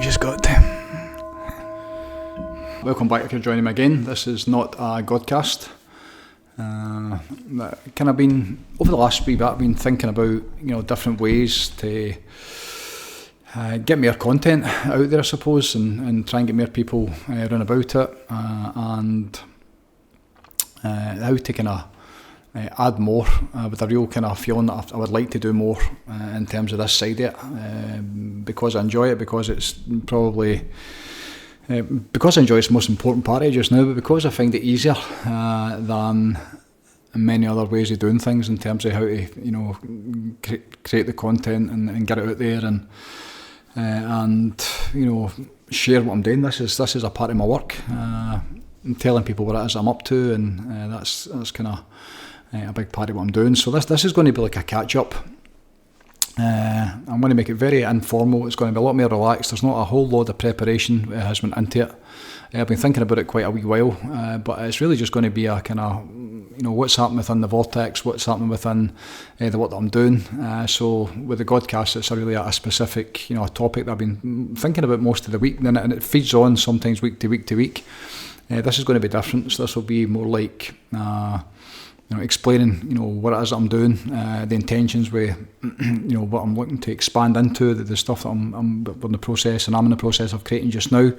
just got. Welcome back if you're joining me again. This is not a Godcast. Kind of been, over the last wee bit, I've been thinking about, different ways to get more content out there, I suppose, and try and get more people around about it, and how to kind of add more with a real kind of feeling that I would like to do more in terms of this side of it, because I enjoy it, because it's probably because I enjoy it's the most important part of it just now, but because I find it easier than many other ways of doing things in terms of how to create the content and get it out there and share what I'm doing. This is a part of my work, and telling people what it is I'm up to, and that's kind of a big part of what I'm doing. So this is going to be like a catch-up. I'm going to make it very informal. It's going to be a lot more relaxed. There's not a whole lot of preparation has went into it. I've been thinking about it quite a wee while, but it's really just going to be a kind of, what's happening within the Vortex, what's happening within the work that I'm doing. So with the Godcast, it's really a specific, a topic that I've been thinking about most of the week, and it feeds on sometimes week to week to week. This is going to be different, so this will be more like explaining what it is that I'm doing, the intentions with what I'm looking to expand into, the stuff that I'm in the process, and I'm in the process of creating just now,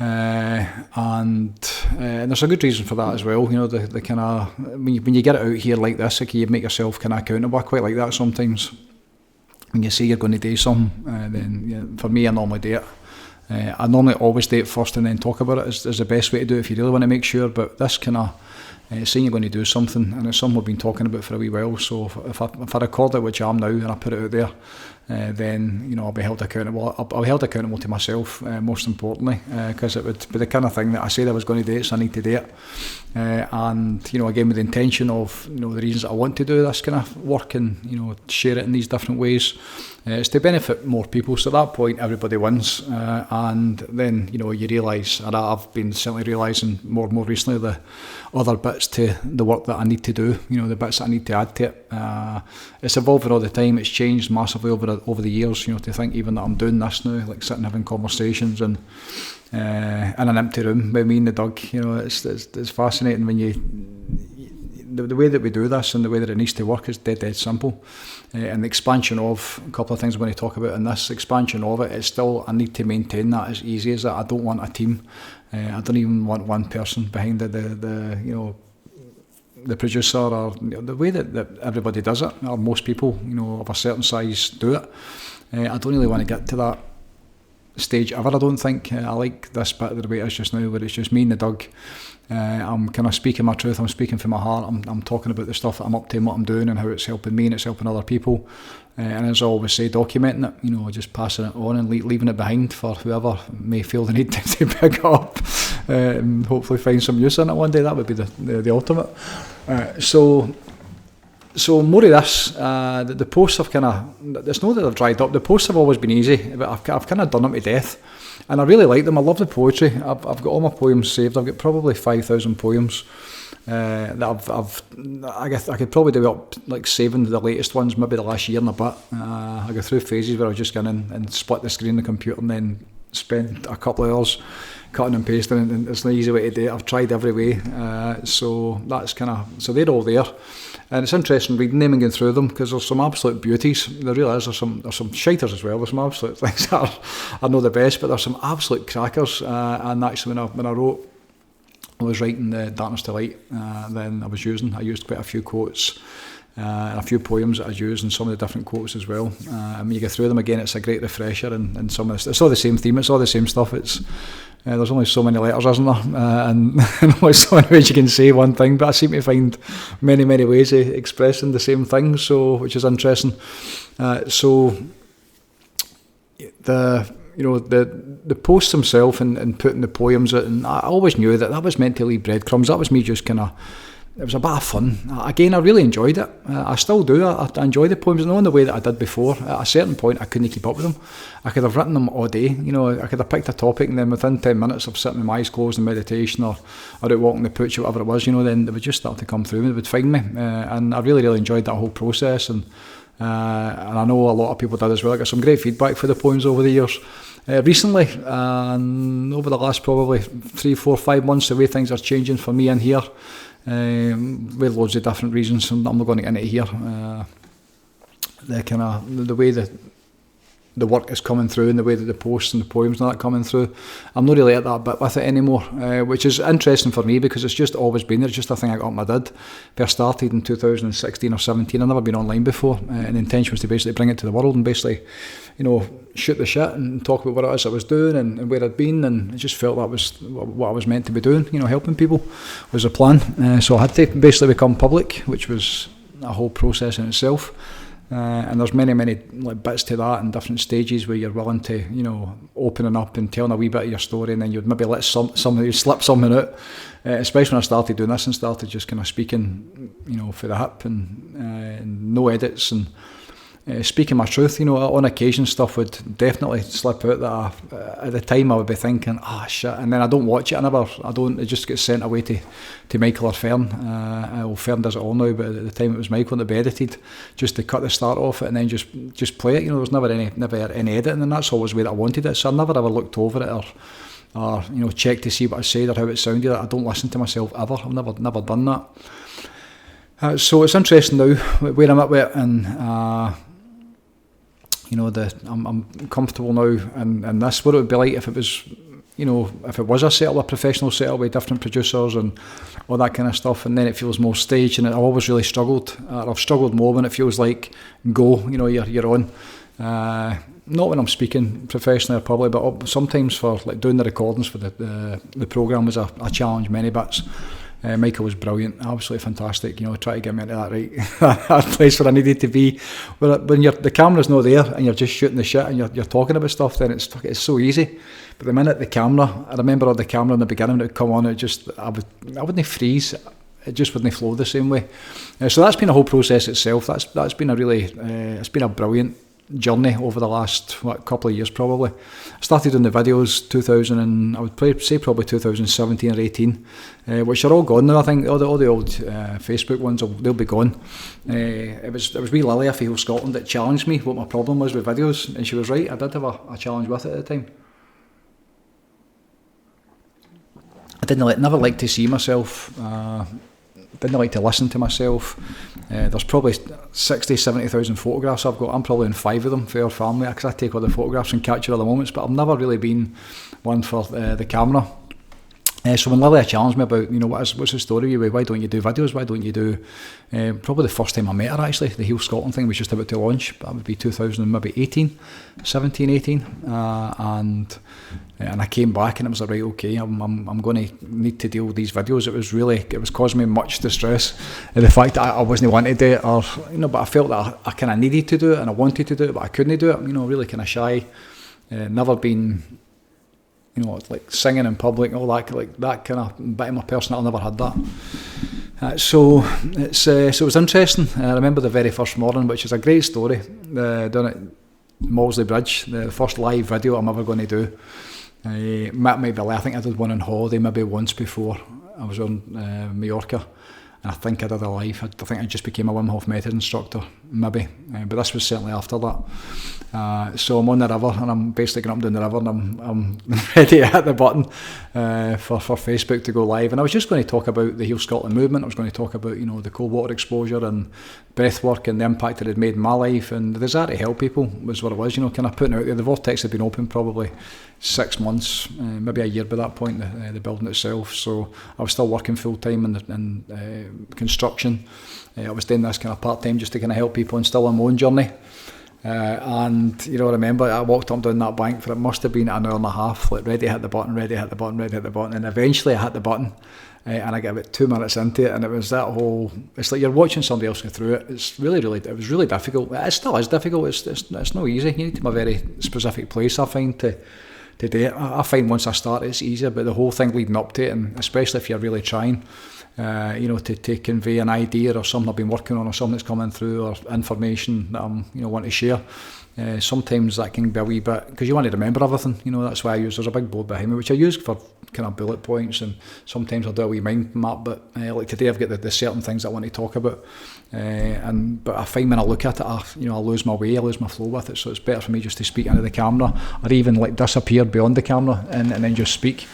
and there's a good reason for that as well. The kind of when you get it out here like this, you make yourself kind of accountable. I quite like that sometimes. When you say you're going to do something, then for me, I normally do it. I normally always do it first and then talk about it is the best way to do it if you really want to make sure. But this kind of saying you're going to do something, and it's something we've been talking about for a wee while. So if I record it, which I am now, and I put it out there, then I'll be held accountable. I'll be held accountable to myself, most importantly, because it would be the kind of thing that I said I was going to do it, so I need to do it. And again, with the intention of the reasons that I want to do this kind of work, and share it in these different ways. It's to benefit more people, so at that point everybody wins, and then you realise, and I've been certainly realising more recently, the other bits to the work that I need to do, the bits that I need to add to it. It's evolving all the time, it's changed massively over the years, to think even that I'm doing this now, like sitting having conversations and in an empty room with me and the dog, it's fascinating when the way that we do this and the way that it needs to work is dead simple. And the expansion of a couple of things I'm going to talk about in this expansion of it, it's still, I need to maintain that as easy as that. I don't want a team. I don't even want one person behind the producer, or the way that everybody does it, or most people of a certain size do it. I don't really want to get to that stage ever, I don't think. I like this bit of the way it is just now, where it's just me and the dog. I'm kind of speaking my truth, I'm speaking from my heart, I'm talking about the stuff that I'm up to and what I'm doing and how it's helping me and it's helping other people, and as I always say, documenting it, just passing it on and leaving it behind for whoever may feel the need to pick it up, and hopefully find some use in it one day. That would be the ultimate. So more of this, the posts have kind of, it's not that they've dried up, the posts have always been easy, but I've kind of done them to death, and I really like them. I love the poetry. I've got all my poems saved. I've got probably 5,000 poems that I guess I could probably do up, like saving the latest ones, maybe the last year and a bit. I go through phases where I just go in and split the screen of the computer and then spend a couple of hours cutting and pasting, and it's an easy way to do it. I've tried every way, so that's so they're all there, and it's interesting reading them and going through them, because there's some absolute beauties. There really is. There's some shiters as well. There's some absolute things that are not the best, but there's some absolute crackers. And actually, when I was writing the Darkness to Light, then I used quite a few quotes. And a few poems that I use, and some of the different quotes as well. And when you go through them again, it's a great refresher, and some of this, it's all the same theme, it's all the same stuff. It's there's only so many letters, isn't there? And only so many ways you can say one thing, but I seem to find many ways of expressing the same thing, so which is interesting. So the posts themselves and putting the poems out, and I always knew that was meant to leave breadcrumbs. That was me just kind of, it was a bit of fun. Again, I really enjoyed it. I still do. I enjoy the poems, not in the way that I did before. At a certain point, I couldn't keep up with them. I could have written them all day. I could have picked a topic, and then within 10 minutes of sitting with my eyes closed in meditation, or out walking the pooch, or whatever it was, then they would just start to come through and they would find me. And I really enjoyed that whole process. And I know a lot of people did as well. I got some great feedback for the poems over the years. recently, and over the last probably 3, 4, 5 months, the way things are changing for me in here, with loads of different reasons. I'm not going to get into it here. The way that the work is coming through and the way that the posts and the poems and that coming through, I'm not really at that bit with it anymore, which is interesting for me because it's just always been there. It's just a thing I got in my did. I started in 2016 or 17. I've never been online before, and the intention was to basically bring it to the world and basically, shoot the shit and talk about what it is I was doing and where I'd been, and I just felt that was what I was meant to be doing. Helping people was the plan. So I had to basically become public, which was a whole process in itself. And there's many bits to that and different stages where you're willing to, opening up and telling a wee bit of your story, and then you'd maybe let somebody slip something out. Especially when I started doing this and started just kind of speaking, for the hip and no edits and speaking my truth. On occasion stuff would definitely slip out that at the time I would be thinking, shit, and then I don't watch it. It just gets sent away to Michael or Fern. Fern does it all now, but at the time it was Michael, and to be edited just to cut the start off it and then just play it. There was never any editing, and that's always the way that I wanted it. So I never ever looked over it or checked to see what I said or how it sounded. I don't listen to myself ever. I've never done that. So it's interesting now where I'm at with it, and I'm comfortable now in this. What it would be like if it was, if it was a setup, a professional setup with different producers and all that kind of stuff, and then it feels more staged. And I've always really struggled. I've struggled more when it feels like you're on. Not when I'm speaking professionally or probably, but sometimes for like doing the recordings for the programme was a challenge many bits. Michael was brilliant, absolutely fantastic. Try to get me into that place where I needed to be. When the camera's not there and you're just shooting the shit and you're talking about stuff, then it's so easy. But the minute I remember on the camera in the beginning, it would come on, I wouldn't freeze. It just wouldn't flow the same way. So that's been a whole process itself. That's been it's been a brilliant journey over the last couple of years probably. I started doing the videos I would say probably 2017 or 18, which are all gone now. I think all the old Facebook ones they'll be gone. It was wee Lily of Whole Scotland that challenged me what my problem was with videos, and she was right. I did have a challenge with it at the time. I never liked to see myself. Didn't like to listen to myself. There's probably 70,000 photographs I've got. I'm probably in 5 of them for our family, because I take all the photographs and capture all the moments, but I've never really been one for the camera. So when Lily challenged me about, what's the story with you? Why don't you do videos? Why don't you do... probably the first time I met her, actually, the Whole Scotland thing was just about to launch. That would be 17, 18. And I came back and it was like, right, okay, I'm going to need to deal with these videos. It was causing me much distress. And the fact that I wasn't wanting to do it, or, but I felt that I kind of needed to do it and I wanted to do it, but I couldn't do it. Really kind of shy. Never been... like singing in public, all that, like that kind of bit of my personality. I never had that. So it was interesting. I remember the very first morning, which is a great story, down at Maulesley Bridge, the first live video I'm ever going to do. I think I did one on holiday maybe once before. I was on Mallorca, and I think I did a live. I think I just became a Wim Hof method instructor, maybe, but this was certainly after that. So I'm on the river, and I'm basically going up and down the river, and I'm ready to hit the button for Facebook to go live. And I was just going to talk about the Heal Scotland movement. I was going to talk about the cold water exposure and breath work and the impact it had made in my life, and the desire to help people was what it was. Kind of putting out there. The Vortex had been open probably 6 months, maybe a year by that point, the building itself. So I was still working full time in construction. I was doing this kind of part time just to kind of help people and still on my own journey. And I remember I walked up down that bank for it must have been an hour and a half, like ready to hit the button, and eventually I hit the button, and I got about 2 minutes into it, and it was that whole, it's like you're watching somebody else go through it. It was really difficult. It still is difficult. It's not easy. You need to be a very specific place, I find, to do it. I find once I start it's easier, but the whole thing leading up to it, and especially if you're really trying, to convey an idea or something I've been working on or something that's coming through or information that I'm, want to share. Sometimes that can be a wee bit, because you want to remember everything, that's why there's a big board behind me, which I use for kind of bullet points, and sometimes I'll do a wee mind map, but like today I've got the certain things I want to talk about, but I find when I look at it, I lose my way, I lose my flow with it, so it's better for me just to speak into the camera, or even like disappear beyond the camera and then just speak.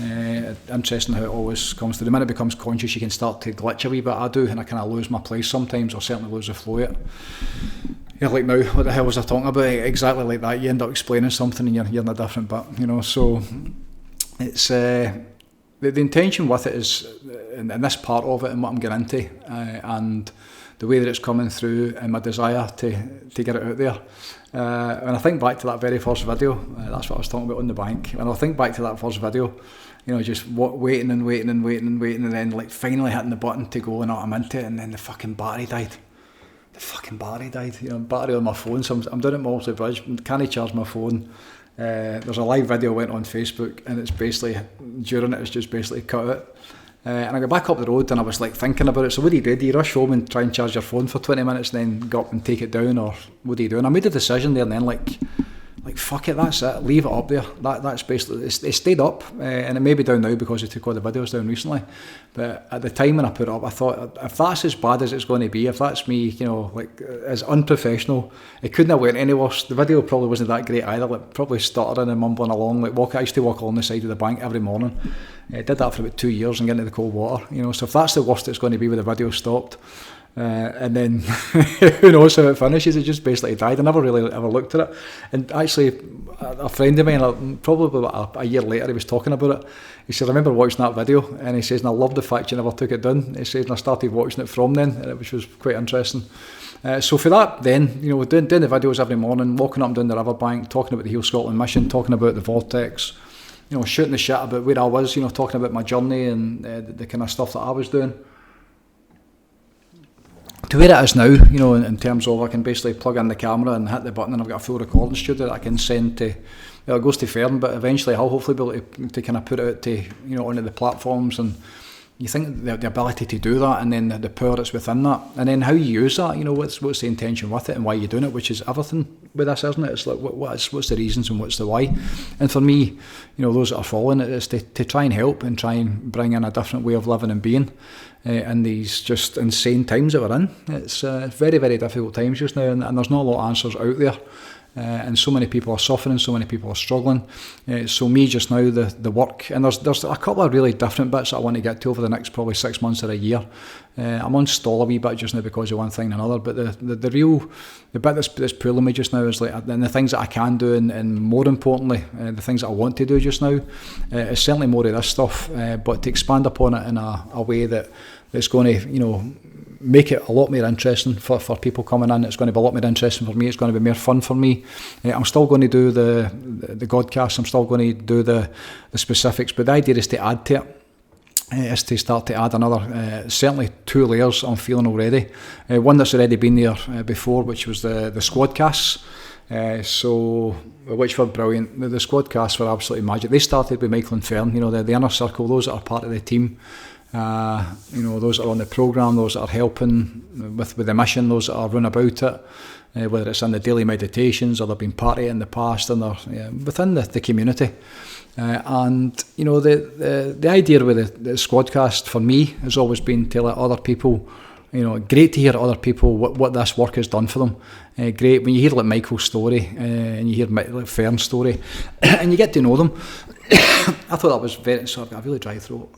Interesting how it always comes to the minute it becomes conscious, you can start to glitch a wee bit. I do, and I kind of lose my place sometimes, or certainly lose the flow of it. Like now, what the hell was I talking about? Exactly like that. You end up explaining something and you're in a different bit, so it's the intention with it is, in this part of it and what I'm getting into, and the way that it's coming through, and my desire to get it out there. When I think back to that very first video, that's what I was talking about on the bank. When I think back to that first video, just waiting, and then like finally hitting the button to go, and I'm into it, and then the fucking battery died. Battery on my phone. So I'm down at Malsley Bridge, can't charge my phone. There's a live video went on Facebook, and it's basically, during it, it's just basically cut out. And I got back up the road, and I was like thinking about it. So what do you do? Do you rush home and try and charge your phone for 20 minutes and then go up and take it down, or what do you do? And I made a decision there and then, like fuck it, that's it, leave it up there. That's basically, it stayed up, and it may be down now because I took all the videos down recently, but at the time when I put it up, I thought, if that's as bad as it's going to be, if that's me, as unprofessional, it couldn't have went any worse. The video probably wasn't that great either, like probably stuttering and mumbling along, I used to walk along the side of the bank every morning. I did that for about 2 years and get into the cold water, so if that's the worst it's going to be with the video stopped, and then who knows how it finishes. It just basically died. I never really ever looked at it, and actually a friend of mine, probably about a year later, he was talking about it. He said, I remember watching that video, and he says, and I love the fact you never took it down. He says, and I started watching it from then, which was quite interesting. So for that then, doing the videos every morning, walking up and down the riverbank, talking about the Heal Scotland mission, talking about the Vortex, shooting the shit about where I was, talking about my journey and the kind of stuff that I was doing. To where it is now, in terms of I can basically plug in the camera and hit the button, and I've got a full recording studio that I can send to, it goes to Fern, but eventually I'll hopefully be able to kind of put it out to, onto the platforms, and you think the ability to do that, and then the power that's within that, and then how you use that, what's the intention with it and why you're doing it, which is everything with this, isn't it? It's like what's the reasons and what's the why. And for me, those that are following it is to try and help and try and bring in a different way of living and being in these just insane times that we're in. It's very, very difficult times just now, and there's not a lot of answers out there. And so many people are suffering, so many people are struggling. So me just now, the work, and there's a couple of really different bits that I want to get to over the next probably 6 months or a year. I'm on stall a wee bit just now because of one thing and another, but the bit that's pulling me just now is and the things that I can do, and more importantly, the things that I want to do just now, is certainly more of this stuff, but to expand upon it in a way that's going to, make it a lot more interesting for people coming in. It's going to be a lot more interesting for me. It's going to be more fun for me. I'm still going to do the Squadcast. I'm still going to do the specifics, but the idea is to add to it. Is to start to add another, certainly 2 layers I'm feeling already. One that's already been there before, which was the Squadcasts. Which were brilliant. The Squadcasts were absolutely magic. They started with Michael and Fern, the inner circle, those that are part of the team. Those that are on the programme, those that are helping with the mission, those that are run about it, whether it's in the daily meditations or they've been part of it in the past, and they're within the community. The idea with the Squadcast for me has always been to let other people, great to hear other people what this work has done for them. Great when you hear like Michael's story and you hear like Fern's story and you get to know them. I thought that was very, so I've got a really dry throat.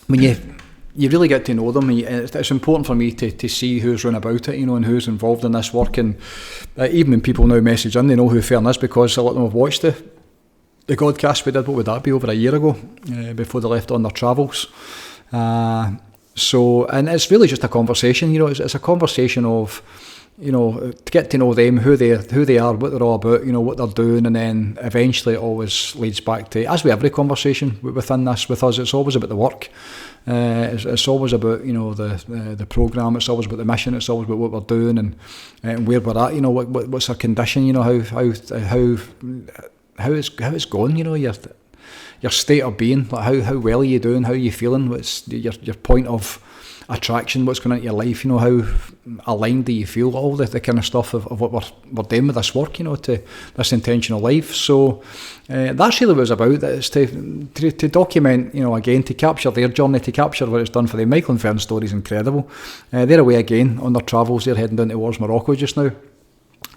When you really get to know them, it's important for me to see who's run about it, and who's involved in this work, and even when people now message in, they know who Fern is because a lot of them have watched the Squadcast we did. What would that be, over a year ago, before they left on their travels. And it's really just a conversation, it's a conversation of, to get to know them, who they are, what they're all about, what they're doing, and then eventually it always leads back to, as with every conversation within this, with us, it's always about the work. It's always about, the programme, it's always about the mission, it's always about what we're doing and where we're at, what's our condition, how it's going, your state of being, like how well are you doing, how are you feeling, what's your point of attraction, what's going into your life, how aligned do you feel, all the kind of stuff of what we're doing with this work, to this intentional life. So that's really what it's about. It's to document, again, to capture their journey, to capture what it's done for them. Michael and Fern's story is incredible. They're away again on their travels. They're heading down towards Morocco just now.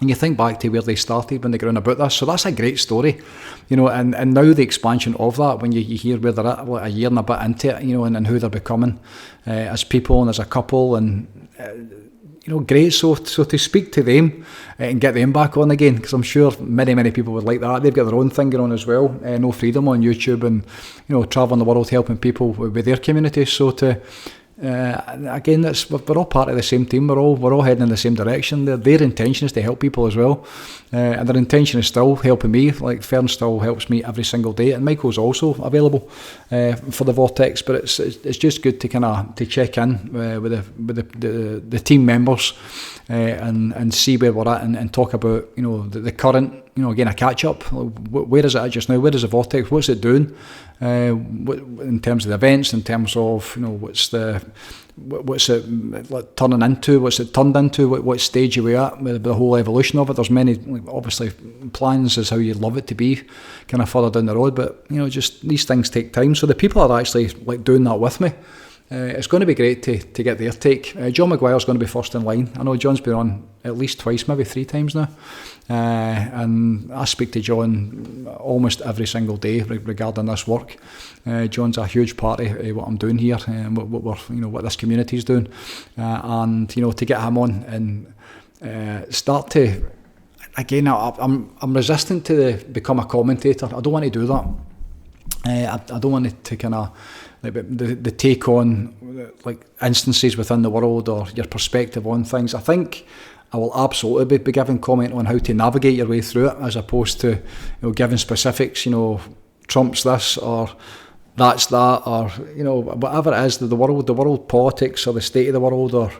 And you think back to where they started when they got on about this. So that's a great story, and now the expansion of that, when you hear where they're at, like a year and a bit into it, and who they're becoming as people and as a couple, and great. So to speak to them and get them back on again, because I'm sure many people would like that. They've got their own thing going on as well. No Freedom on YouTube, and traveling the world helping people with their community. So again, we're all part of the same team. We're all heading in the same direction. Their intention is to help people as well, and their intention is still helping me. Like Fern still helps me every single day, and Michael's also available for the Vortex. But it's just good to check in with the team members and see where we're at, and talk about the current, again, a catch up. Where is it at just now? Where is the Vortex? What's it doing? In terms of the events, in terms of what's it turning into, what's it turned into, what stage are we at with the whole evolution of it. There's many obviously plans as how you'd love it to be kind of further down the road, but just these things take time. So the people are actually doing that with me. It's going to be great to get their take. John Maguire's going to be first in line. I know John's been on at least twice, maybe 3 times now. And I speak to John almost every single day regarding this work. John's a huge part of what I'm doing here, and what this community is doing. And to get him on and start to, again, I'm resistant to become a commentator. I don't want to do that. I don't want it to kind of the take on instances within the world or your perspective on things. I think I will absolutely be giving comment on how to navigate your way through it, as opposed to giving specifics. Trump's this or that's that, or whatever it is, the world politics or the state of the world,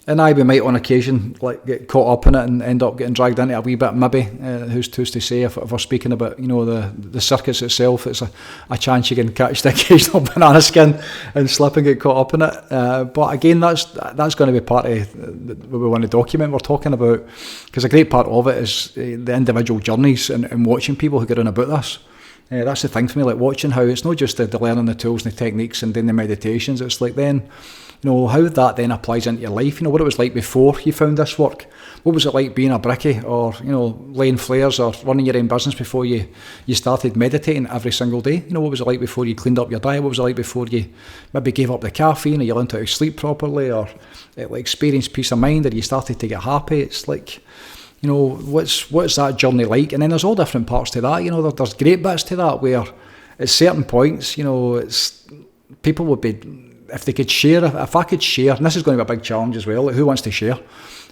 and we might on occasion get caught up in it and end up getting dragged into a wee bit, maybe. Who's to say if we're speaking about the circus itself, it's a chance you can catch the occasional banana skin and slip and get caught up in it. But again, that's going to be part of what we want to document. We're talking about, because a great part of it is the individual journeys and watching people who get on about this. That's the thing for me, watching how it's not just the learning the tools and the techniques and doing the meditations. It's then how that then applies into your life. What it was like before you found this work. What was it like being a brickie, or laying flares, or running your own business before you started meditating every single day? What was it like before you cleaned up your diet? What was it like before you maybe gave up the caffeine, or you learned how to sleep properly, or experienced peace of mind, or you started to get happy? It's what's that journey like? And then there's all different parts to that. There's great bits to that where at certain points, it's people would be, if they could share, if I could share, and this is going to be a big challenge as well, who wants to share?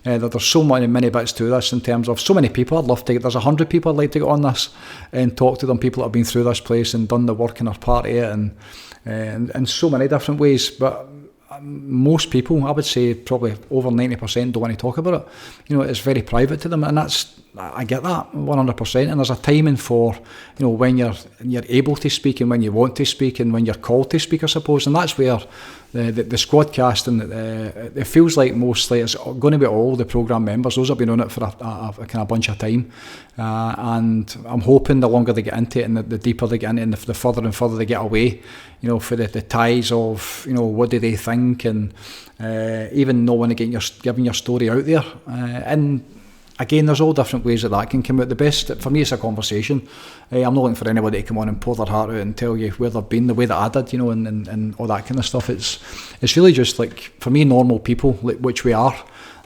There's so many bits to this in terms of so many people. I'd love to get, there's 100 people I'd like to get on this and talk to them, people that have been through this place and done the work and are part of it, and in so many different ways. But most people, I would say probably over 90%, don't want to talk about it. It's very private to them, and I get that 100%. And there's a timing for when you're able to speak and when you want to speak and when you're called to speak, I suppose. And that's where the Squadcast, and it feels like mostly it's going to be all the programme members. Those have been on it for a kind of bunch of time, and I'm hoping the longer they get into it and the deeper they get into it and the further and further they get away, for the ties of what do they think, and even knowing again giving your story out there, and again, there's all different ways that can come out. The best for me is a conversation. I'm not looking for anybody to come on and pour their heart out and tell you where they've been, the way that I did, and all that kind of stuff. It's really just for me, normal people, which we are,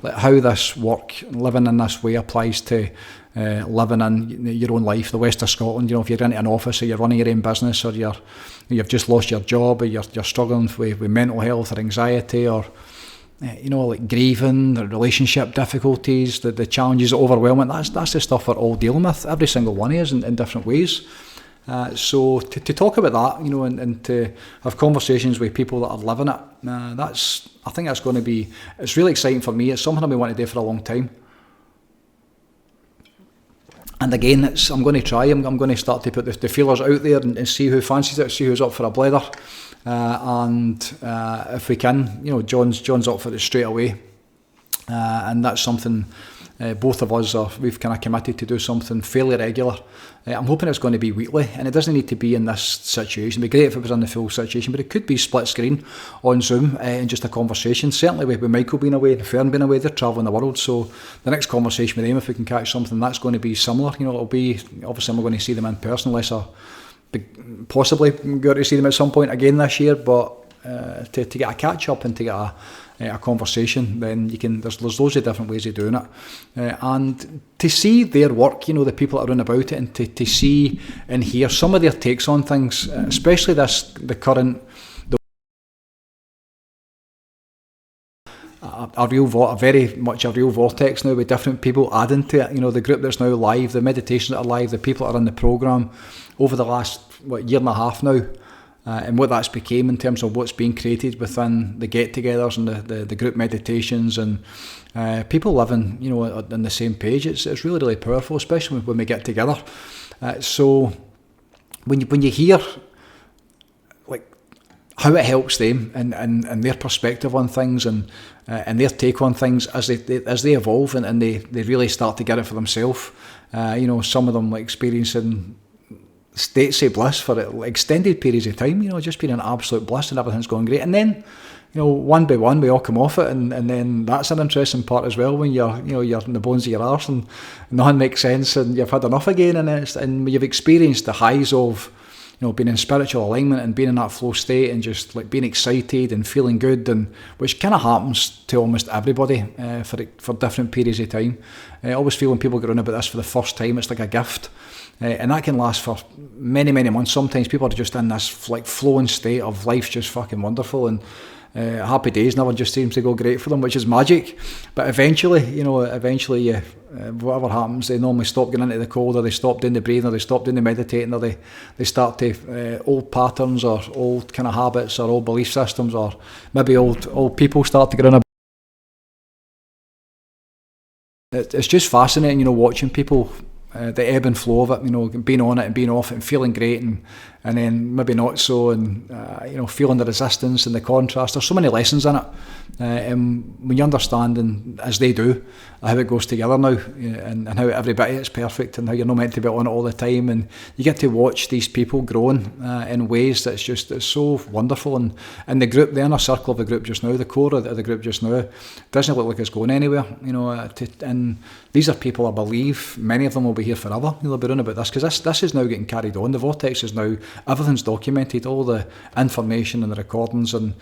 how this work, living in this way, applies to living in your own life, the west of Scotland. If you're into an office, or you're running your own business, or you've just lost your job, or you're struggling with mental health or anxiety, or grieving, the relationship difficulties, the challenges, the overwhelming. That's the stuff we're all dealing with, every single one of us in different ways. So to talk about that, and to have conversations with people that are living it, I think that's going to be, it's really exciting for me. It's something I've been wanting to do for a long time. And again, I'm going to try. I'm going to start to put the feelers out there and see who fancies it, see who's up for a blether. And if we can, John's up for it straight away. And that's something both of us we've kind of committed to do something fairly regular. I'm hoping it's going to be weekly, and it doesn't need to be in this situation. It'd be great if it was in the full situation, but it could be split screen on Zoom and just a conversation. Certainly with Michael being away and Fern being away, they're travelling the world, so the next conversation with them, if we can catch something, that's going to be similar. It'll be, obviously I'm going to see them in person unless I possibly go to see them at some point again this year, but to get a catch up and to get a conversation, then you can. There's loads of different ways of doing it, and to see their work, the people that are around about it, and to see and hear some of their takes on things, especially the current. Very much a real vortex now with different people adding to it. The group that's now live, the meditations that are live, the people that are in the programme over the last year and a half now, and what that's became in terms of what's being created within the get-togethers and the group meditations, and people living on the same page. It's really, really powerful, especially when we get together. So when you hear how it helps them and their perspective on things and their take on things as they evolve and they really start to get it for themselves. Some of them experiencing states of bliss for extended periods of time, just being an absolute bliss and everything's going great. And then, one by one we all come off it, and then that's an interesting part as well, when you're in the bones of your arse and nothing makes sense and you've had enough again, and you've experienced the highs of being in spiritual alignment and being in that flow state and just being excited and feeling good, and which kind of happens to almost everybody for different periods of time. I always feel when people get on about this for the first time, it's like a gift. And that can last for many, many months. Sometimes people are just in this flowing state of life's just fucking wonderful, and happy days never just seems to go great for them, which is magic. But eventually, whatever happens, they normally stop getting into the cold, or they stop doing the breathing, or they stop doing the meditating, or they start to old patterns or old kind of habits or old belief systems, or maybe old people start to get on a. It's just fascinating, watching people. The ebb and flow of it, being on it and being off it and feeling great, and then maybe not so, and feeling the resistance and the contrast. There's so many lessons in it, and when you understand, and as they do, how it goes together now, and how every bit of it's perfect, and how you're not meant to be on it all the time, and you get to watch these people growing in ways that's it's so wonderful. And the group, the inner circle of the group just now, the core of the group just now, doesn't look like it's going anywhere. And these are people, I believe, many of them will be here forever. They'll be running about this, because this is now getting carried on. The vortex is now, everything's documented, all the information and the recordings, and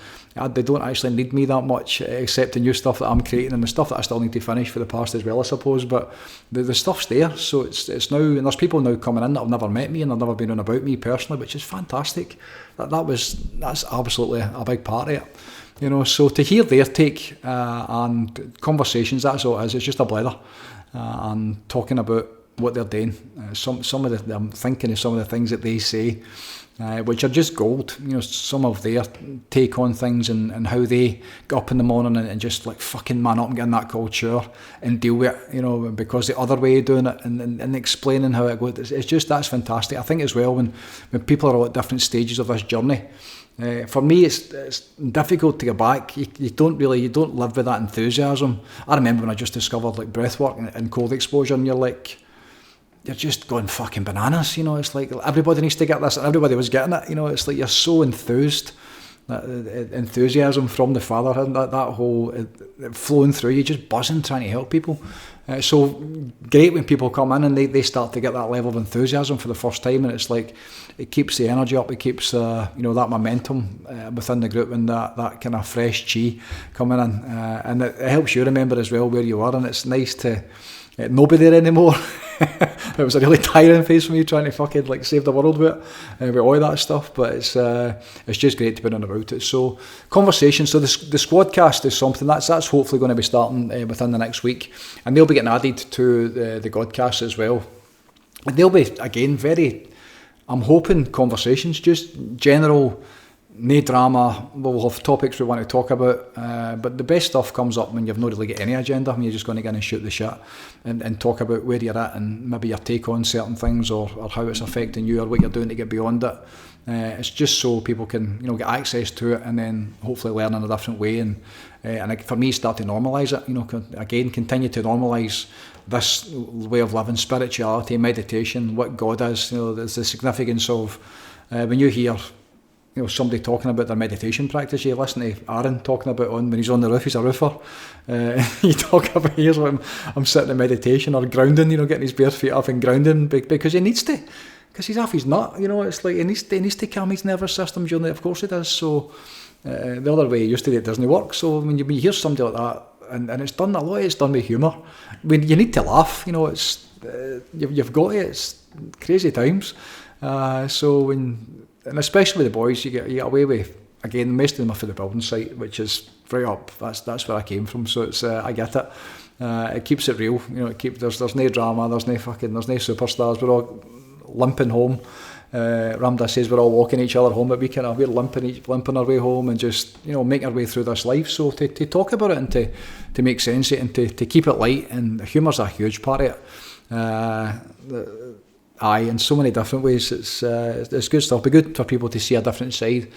they don't actually need me that much, except the new stuff that I'm creating and the stuff that I still need to finish for the past as well, I suppose. But the stuff's there, so it's now, and there's people now coming in that have never met me and have never been on about me personally, which is fantastic. That's absolutely a big part of it. So to hear their take and conversations, that's all it is. It's just a blether and talking about what they're doing. I'm thinking of some of the things that they say, which are just gold. Some of their take on things and how they get up in the morning and just fucking man up and get in that cold shower and deal with it, because the other way of doing it and explaining how it goes, it's just, that's fantastic. I think as well, when people are all at different stages of this journey, for me, it's difficult to get back. You don't live with that enthusiasm. I remember when I just discovered breathwork and cold exposure, and you're just going fucking bananas. It's like everybody needs to get this, and everybody was getting it. It's like you're so enthused, that enthusiasm from the fatherhood, that whole flowing through you, just buzzing, trying to help people. So great when people come in and they start to get that level of enthusiasm for the first time, and it's like it keeps the energy up, it keeps that momentum within the group, and that kind of fresh chi coming in, and it helps you remember as well where you are, and it's nice to not be there anymore. It was a really tiring phase for me, trying to fucking save the world with all that stuff, but it's just great to be on about it. So conversations, so the Squadcast is something that's hopefully going to be starting within the next week, and they'll be getting added to the Godcast as well. And they'll be, again, I'm hoping conversations, just general no drama. We'll have topics we want to talk about, but the best stuff comes up when you've not really got any agenda, when you're just going to go in and shoot the shit and talk about where you're at and maybe your take on certain things or how it's affecting you or what you're doing to get beyond it. It's just so people can, get access to it and then hopefully learn in a different way and for me start to normalise it. Again, continue to normalise this way of living, spirituality, meditation, what God is. There's the significance of when you hear somebody talking about their meditation practice. You listen to Aaron talking about when he's on the roof, he's a roofer. You talk about, here's what I'm sitting in meditation or grounding, getting his bare feet up and grounding because he needs to. Because he's off his nut, it's like he needs to calm his nervous system during it. Of course he does. So the other way he used to do it doesn't work. So when you hear somebody like that, and it's done a lot, it's done with humour. You need to laugh, it's you've got it. It's crazy times. And especially with the boys, you get away with, again, most of them are for the building site, which is right up. That's where I came from. So it's I get it. It keeps it real. There's no drama. There's no superstars. We're all limping home. Ramdas says we're all walking each other home, but we're limping our way home and just making our way through this life. So to talk about it and to make sense of it and to keep it light, and humour's a huge part of it. In so many different ways. It's good stuff. It'd be good for people to see a different side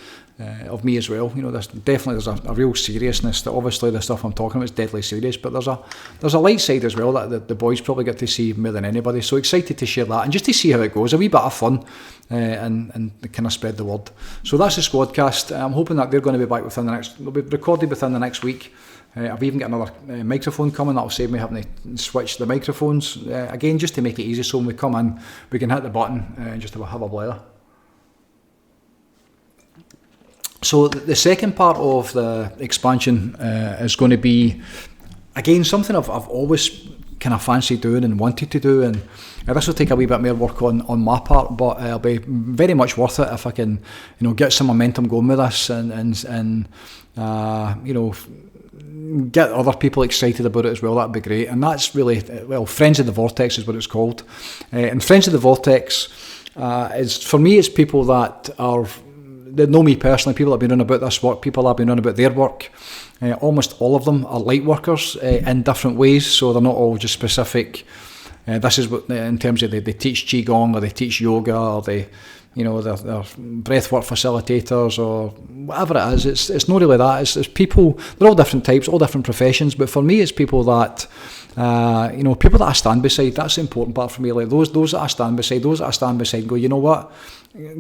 of me as well. There's a real seriousness. That obviously the stuff I'm talking about is deadly serious, but there's a light side as well that the boys probably get to see more than anybody. So excited to share that and just to see how it goes. A wee bit of fun and kind of spread the word. So that's the Squadcast. I'm hoping that they're going to be back they'll be recorded within the next week. I've even got another microphone coming that'll save me having to switch the microphones again, just to make it easy, so when we come in we can hit the button and just have a blather. So the second part of the expansion is going to be, again, something I've always kind of fancied doing and wanted to do, and this will take a wee bit more work on my part, but it'll be very much worth it if I can get some momentum going with this and get other people excited about it as well. That'd be great. And that's really, Friends of the Vortex is what it's called. And Friends of the Vortex is, for me, it's people that know me personally, people that have been on about this work, people that have been on about their work. Almost all of them are light workers in different ways, so they're not all just specific. This is what, in terms of they teach Qigong or they teach yoga or they're breathwork facilitators or whatever it is. It's not really that. It's people. They're all different types, all different professions. But for me, it's people that people that I stand beside. That's the important part for me. Like those that I stand beside, and go, you know what?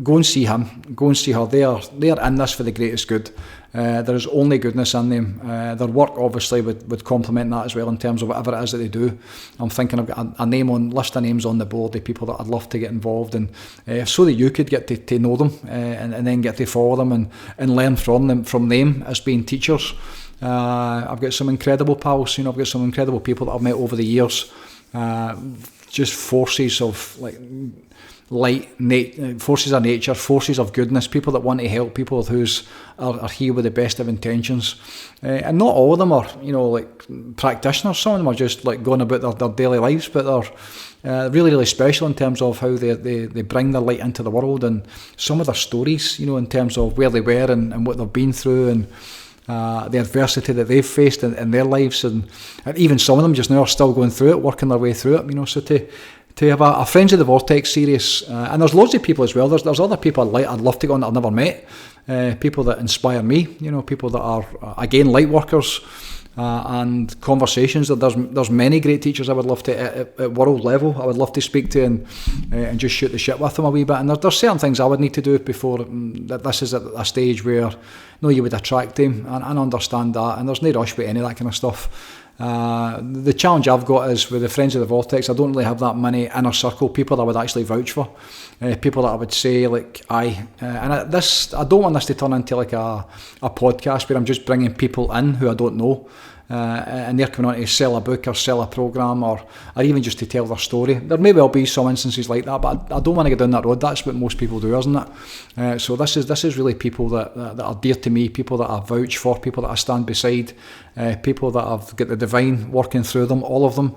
Go and see him. Go and see her. They are in this for the greatest good. There is only goodness in them. Their work obviously would complement that as well in terms of whatever it is that they do. I'm thinking I've got a list of names on the board of people that I'd love to get involved in, so that you could get to know them and then get to follow them and learn from them as being teachers. I've got some incredible pals. I've got some incredible people that I've met over the years. Just forces of forces of nature, forces of goodness, people that want to help, people who are here with the best of intentions, and not all of them are practitioners. Some of them are just going about their daily lives, but they're really, really special in terms of how they bring their light into the world, and some of their stories, in terms of where they were and what they've been through, and the adversity that they've faced in their lives, and even some of them just now are still going through it, working their way through it. So to have a Friends of the Vortex series, and there's loads of people as well. There's other people I'd love to go on that I've never met, people that inspire me. People that are again light workers, and conversations. There's many great teachers I would love to at world level. I would love to speak to and just shoot the shit with them a wee bit. And there's certain things I would need to do before that. This is at a stage where you would attract them and understand that. And there's no rush with any of that kind of stuff. The challenge I've got is with the Friends of the Vortex, I don't really have that many inner circle people that I would actually vouch for, people that I would say and I don't want this to turn into a podcast where I'm just bringing people in who I don't know, and they're coming on to sell a book or sell a program or even just to tell their story. There may well be some instances like that, but I don't want to go down that road. That's what most people do, isn't it? So this is really people that are dear to me, people that I vouch for, people that I stand beside, people that have got the divine working through them, all of them,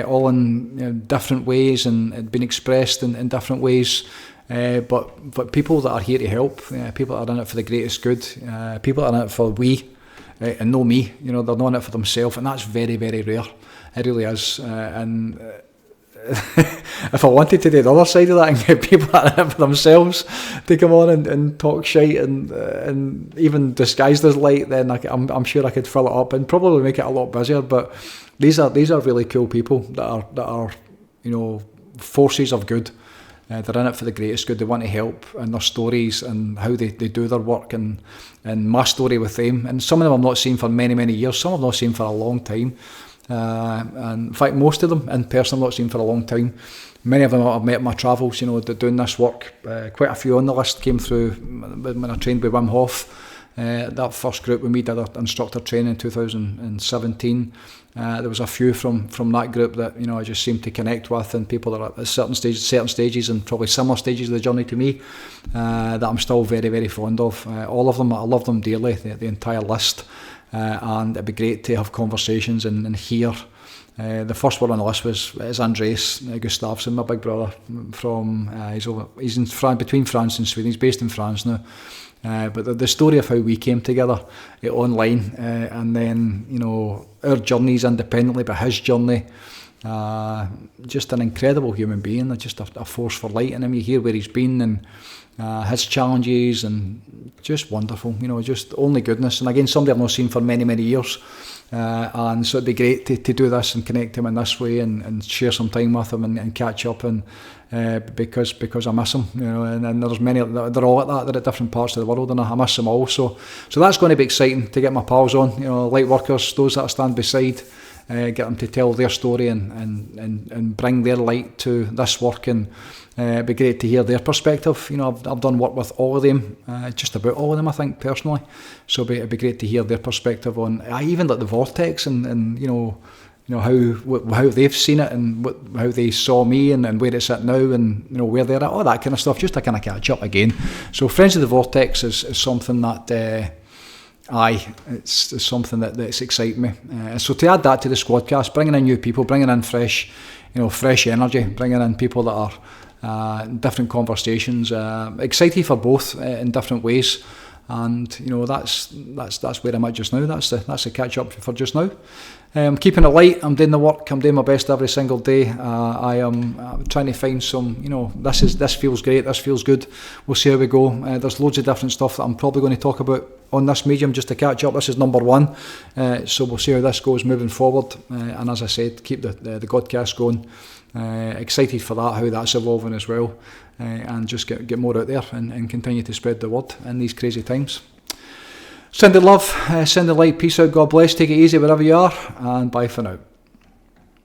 all in different ways and been expressed in different ways. but people that are here to help, people that are in it for the greatest good, people that are in it for we, and no me, they're not in it for themselves, and that's very, very rare. It really is. And if I wanted to do the other side of that and get people that are in it for themselves to come on and talk shite and even disguised as light, then I'm sure I could fill it up and probably make it a lot busier. But these are really cool people that are forces of good. They're in it for the greatest good. They want to help, and their stories and how they do their work, and my story with them. And some of them I've not seen for many, many years. Some I've not seen for a long time. And in fact, most of them in person I've not seen for a long time. Many of them I've met in my travels, doing this work. Quite a few on the list came through when I trained with Wim Hof. That first group with me did an instructor training in 2017. There was a few from that group that I just seemed to connect with, and people that are at certain stages and probably similar stages of the journey to me, that I'm still very, very fond of. All of them, I love them dearly, the entire list, and it'd be great to have conversations and hear. The first one on the list is Andreas Gustafsson, my big brother. He's in between France and Sweden. He's based in France now. But the story of how we came together online, and then our journeys independently, but his journey, just an incredible human being, just a force for light in him. You hear where he's been and his challenges, and just wonderful, just only goodness. And again, somebody I've not seen for many, many years, and so it'd be great to do this and connect him in this way and share some time with him and catch up, and because I miss him, and there's many, they're all like that, they're at different parts of the world, and I miss them all, so that's going to be exciting to get my pals on, light workers, those that I stand beside, get them to tell their story and bring their light to this work, and it'd be great to hear their perspective. I've done work with all of them, just about all of them, I think, personally, so it'd be great to hear their perspective on even like the Vortex and how they've seen it, and how they saw me, and where it's at now, and where they're at, all that kind of stuff, just to kind of catch up again. So Friends of the Vortex is something that it's something that's exciting me. So to add that to the Squadcast, bringing in new people, bringing in fresh energy, bringing in people that are different conversations, excited for both in different ways. And that's where I'm at just now. That's the catch up for just now. I'm keeping it light. I'm doing the work. I'm doing my best every single day. I am trying to find some. This feels great. This feels good. We'll see how we go. There's loads of different stuff that I'm probably going to talk about on this medium just to catch up. This is number one. So we'll see how this goes moving forward. And as I said, keep the Godcast going. Excited for that, how that's evolving as well, and just get more out there and continue to spread the word in these crazy times. Send the love, send the light, peace out, God bless, take it easy wherever you are, and bye for now.